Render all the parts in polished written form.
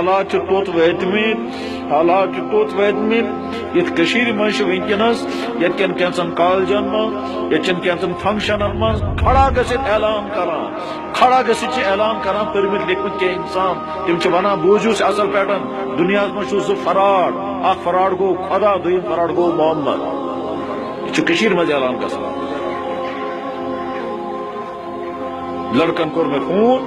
حالات توت ویتمت یت کشیر مش ونکس یتکن کینسن کالجن من یتکن کینسن فنکشنن من کھڑا گژھت اعلان کران پرمت لکھمت کی انسان تم ونان بوزو اصل پہ دنیا مز فراڈ اخ فراڈ گو خدا دویم فراڈ گو محمد یہ مز اعلان گژھان لڑکن کور میں فون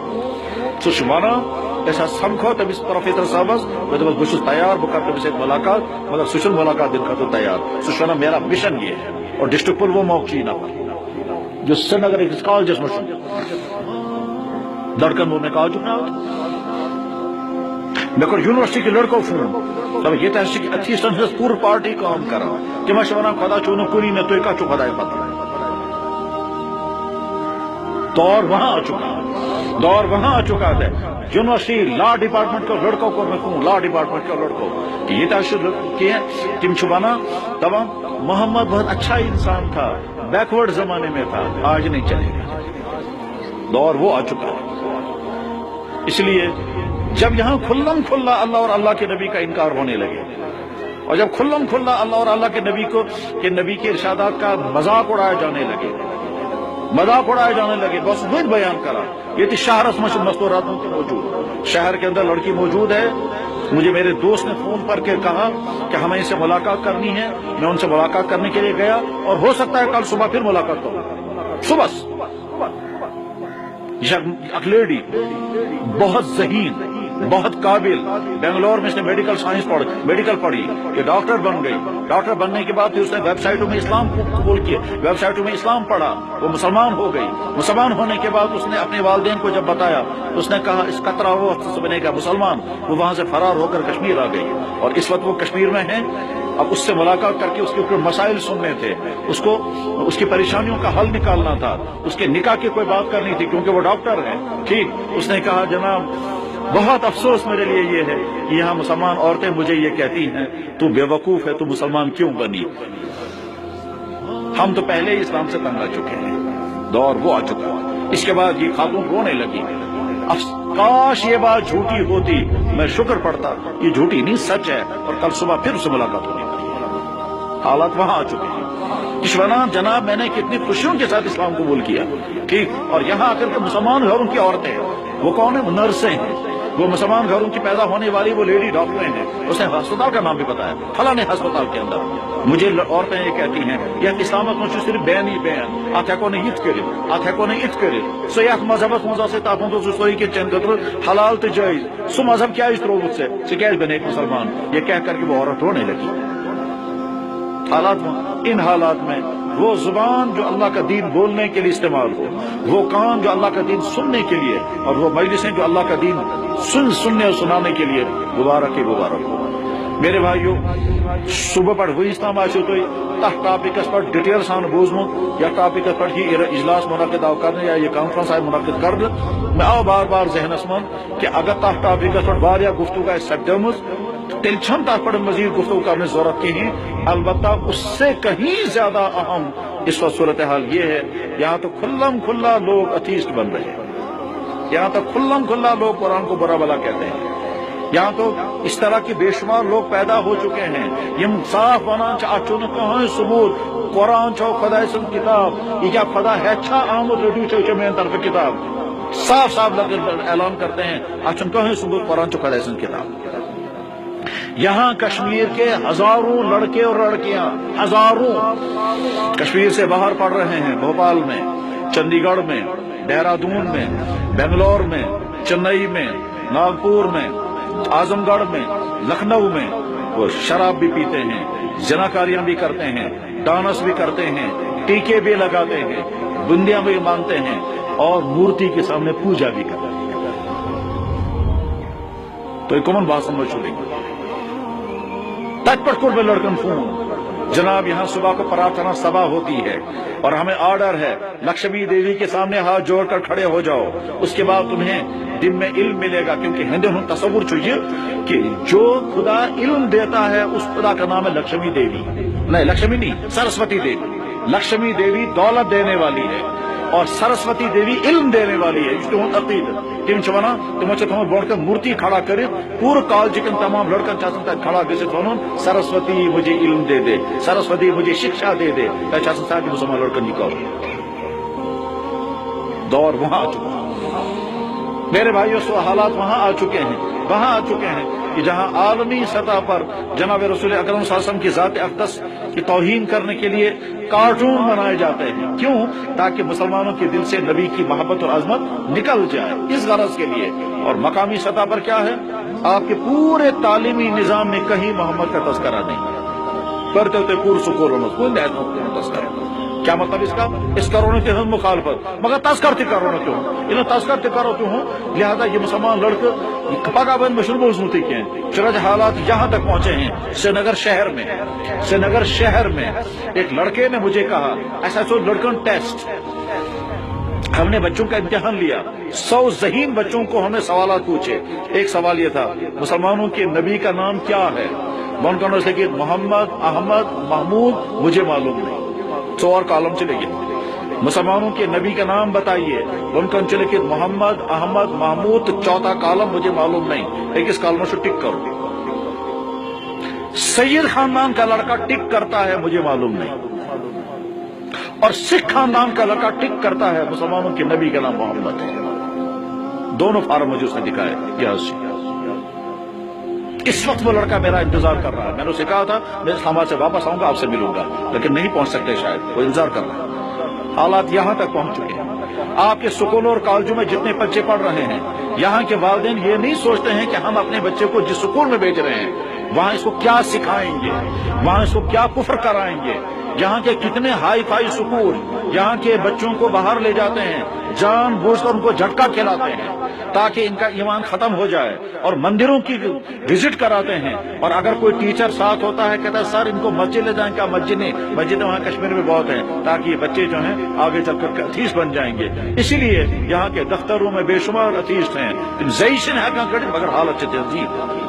سہ ونان سمکھو تمس پروفیسر صاحبس بہت تیار بہ کر تمس ملاقات مگر سہ ملاقات دن خاطر تیار سہ میرا مشن یہ ہے اور ڈسٹرکٹ پلوامہ کی نفر جو سری نگر أکس کالجس مز لڑکن وون مے کالجک ناو مے کور یونیورسٹی کے لڑکو فون دپ یہ ایتھیسٹن ہز پور پارٹی کام کران تم ونان خدا چو نا کنی نا تھی کت خدا پتہ دور وہاں آ چکا ہے یونیورسٹی لا ڈپارٹمنٹ کے لڑکوں کو میں فون لا ڈپارٹمنٹ کے لڑکوں یہ تم ونان دپان محمد بہت اچھا انسان تھا بیکورڈ زمانے میں تھا آج نہیں چلے گا دور وہ آ چکا ہے اس لیے جب یہاں کھلم کھلا اللہ اور اللہ کے نبی کا انکار ہونے لگے اور جب کھلم کھلا اللہ اور اللہ کے نبی کے ارشادات کا مذاق اڑائے جانے لگے بس وہی بیان کرا یہ شہرس مجھ مستورات موجود شہر کے اندر لڑکی موجود ہے مجھے میرے دوست نے فون پر کے کہا کہ ہمیں ان سے ملاقات کرنی ہے میں ان سے ملاقات کرنے کے لیے گیا اور ہو سکتا ہے کل صبح پھر ملاقات کروں صبح ایک لیڈی بہت ذہین بہت قابل بنگلور میں اس نے میڈیکل پڑھی کہ ڈاکٹر بن گئی ڈاکٹر بننے کے بعد پھر اس نے ویب سائٹوں میں اسلام قبول کیا ویب سائٹوں میں اسلام پڑھا وہ مسلمان ہو گئی مسلمان ہونے کے بعد اس نے اپنے والدین کو جب بتایا تو اس نے کہا اس قطرہ وہ سے بنے گا مسلمان وہ وہاں سے فرار ہو کر کشمیر آ گئی اور اس وقت وہ کشمیر میں ہیں اب اس سے ملاقات کر کے اس کے اوپر مسائل سننے تھے اس کی پریشانیوں کا حل نکالنا تھا اس کے نکاح کی کوئی بات کرنی تھی کیونکہ وہ ڈاکٹر ہیں ٹھیک اس نے کہا جناب بہت افسوس میرے لیے یہ ہے کہ یہاں مسلمان عورتیں مجھے یہ کہتی ہیں تو بے وقوف ہے تو مسلمان کیوں بنی ہم تو پہلے ہی اسلام سے تنگ آ چکے ہیں دور وہ آ چکا اس کے بعد یہ خاتون رونے لگی کاش یہ بات جھوٹی ہوتی میں شکر پڑتا یہ جھوٹی نہیں سچ ہے اور کل صبح پھر اس سے ملاقات ہونے والی ہے حالات وہاں آ چکے ہیں کشوران جناب میں نے کتنی خوشیوں کے ساتھ اسلام قبول کیا ٹھیک اور یہاں آ کر کے مسلمان گھروں کی عورتیں وہ کون ہیں نرسیں ہیں وہ مسلمان گھروں کی پیدا ہونے والی وہ لیڈی ڈاکٹر ہیں اس نے ہسپتال کا نام بھی بتایا فلاں ہسپتال کے اندر مجھے عورتیں یہ کہتی ہیں یہ اسلامت میں صرف بین ہی بین ات ہیکو نہ یت کرت سو یت مذہبس مز تک سوری کہ چین خطر حلال تو جائز سو مذہب کیا تروت سے کیا بنے ایک مسلمان یہ کہہ کر کے وہ عورت رونے لگی ان حالات میں وہ زبان جو اللہ کا دین بولنے کے لیے استعمال ہو وہ کان جو اللہ کا دین سننے کے لیے اور وہ مجلسیں جو اللہ کا دین سننے اور سنانے کے لیے مبارک ہو میرے بھائیو صبح پہ ونسام آسو تھی تک ٹاپکس پہ ڈیٹیل سان بوزمت یا ٹاپکس پہ یہ اجلاس منعقد آو کرنے یا یہ کانفرنس آئی منعقد کرنے میں آو بار بار ذہنس من کہ اگر تک ٹاپکس پہ واریاہ گفتگو آئے سپدمت تیل چھن تک پہ مزید گفتگو کرنے ضرورت کہیں البتہ اس سے کہیں زیادہ اہم اس وقت صورتحال یہ ہے یہاں تو کھلم کھلا لوگ اتھیسٹ بن رہے ہیں یہاں تو کھلم کھلا لوگ قرآن کو برا بلا کہتے ہیں یہاں تو اس طرح کی بے شمار لوگ پیدا ہو چکے ہیں یم صاف ونان اچھو نا کہیں ثبوت قرآن چھو خدا سن کتاب یہ کیا خدا ہے چھا آمد رڈیو چھو میرے طرف کتاب صاف اعلان کرتے ہیں اچھو کہیں ثبوت قرآن چھو خدا سن کتاب یہاں کشمیر کے ہزاروں لڑکے اور لڑکیاں ہزاروں کشمیر سے باہر پڑھ رہے ہیں بھوپال میں چندی گڑھ میں دہرادون میں بنگلور میں چنئی میں ناگپور میں اعظم گڑھ میں لکھنؤ میں وہ شراب بھی پیتے ہیں زناکاریاں بھی کرتے ہیں ڈانس بھی کرتے ہیں ٹیکے بھی لگاتے ہیں بندیاں بھی مانگتے ہیں اور مورتی کے سامنے پوجا بھی کرتے ہیں تو یہ کمن بات سمجھ چلیں گے تک پٹکور میں لڑکن فون جناب یہاں صبح کو پرارتھنا سبھا ہوتی ہے اور ہمیں آرڈر ہے لکشمی دیوی کے سامنے ہاتھ جوڑ کر کھڑے ہو جاؤ اس کے بعد تمہیں دن میں علم ملے گا کیونکہ ہندو تصور چاہیے کہ جو خدا علم دیتا ہے اس خدا کا نام ہے لکشمی دیوی نہیں لکشمی نہیں سرسوتی دیوی لکشمی دیوی دولت دینے والی ہے اور سرسوتی دیوی علم دینے والی ہے اس کے عقید تم ونان تمو تمو برو مورتی کھڑا کر پور کالج کن تمام لڑکن کھڑا گھت ون سرسوتی مجھے علم دے دے، سرسوتی مجھے شکشا دے دے، سارے مسلمان لڑکن یہ کرو۔ دور وہاں آ چکا میرے بھائیوں، سو حالات وہاں آ چکے ہیں، وہاں آ چکے ہیں کہ جہاں عالمی سطح پر جناب رسول اکرم صلی اللہ علیہ وسلم کی ذات اقدس کی توہین کرنے کے لیے کارٹون بنائے جاتے ہیں۔ کیوں؟ تاکہ مسلمانوں کے دل سے نبی کی محبت اور عظمت نکل جائے، اس غرض کے لیے۔ اور مقامی سطح پر کیا ہے؟ آپ کے پورے تعلیمی نظام میں کہیں محمد کا تذکرہ نہیں، کرتے ہوتے پور سکولوں میں کوئی تذکرہ۔ کیا مطلب اس کا؟ اس کرو تے ہم مخالفت، مگر تذکر تھی کرو کیوں؟ انہیں تذکر تھی کرو کیوں ہوں؟ لہذا یہ مسلمان لڑکے پگہ بند مشہور بوزنوتی کے ہیں۔ چنانچہ حالات یہاں تک پہنچے ہیں سری نگر شہر میں ایک لڑکے نے مجھے کہا ایسا سو لڑکن ٹیسٹ، ہم نے بچوں کا امتحان لیا، 100 ذہین بچوں کو ہم نے سوالات پوچھے۔ ایک سوال یہ تھا، مسلمانوں کے نبی کا نام کیا ہے؟ من سے کہ محمد، احمد، محمود مجھے معلوم نہیں، 100 اور کالم چلے گئے۔ مسلمانوں کے نبی کا نام بتائیے، ان کا چلے کہ محمد، احمد، محمود، چوتھا کالم مجھے معلوم نہیں، ایک اس کالم سے ٹک کرو۔ سید خاندان کا لڑکا ٹک کرتا ہے مجھے معلوم نہیں، اور سکھ خاندان کا لڑکا ٹک کرتا ہے مسلمانوں کے نبی کا نام محمد ہے۔ دونوں فارم مجھے اس نے دکھائے۔ اس وقت وہ لڑکا میرا انتظار کر رہا ہے، میں نے اسے کہا تھا میں اسلام آباد سے واپس آؤں گا، آپ سے ملوں گا، لیکن نہیں پہنچ سکتے، شاید وہ انتظار کر رہا ہے۔ حالات یہاں تک پہنچ چکے ہیں۔ آپ کے سکولوں اور کالجوں میں جتنے بچے پڑھ رہے ہیں، یہاں کے والدین یہ نہیں سوچتے ہیں کہ ہم اپنے بچے کو جس سکول میں بھیج رہے ہیں وہاں اس کو کیا سکھائیں گے، وہاں اس کو کیا کفر کرائیں گے۔ یہاں کے کتنے ہائی فائی سکول یہاں کے بچوں کو باہر لے جاتے ہیں، جان بوجھ کر ان کو جھٹکا کھلاتے ہیں تاکہ ان کا ایمان ختم ہو جائے، اور مندروں کی وزٹ کراتے ہیں، اور اگر کوئی ٹیچر ساتھ ہوتا ہے کہتا ہے سر ان کو مسجد لے جائیں، کیا مسجد نہیں، مسجد وہاں کشمیر میں بہت ہیں، تاکہ یہ بچے جو ہیں آگے چل کر اتھیس بن جائیں گے۔ اسی لیے یہاں کے دفتروں میں بے شمار اتھیسٹ ہیں، زیشن ہے مگر حالت سے تہذیب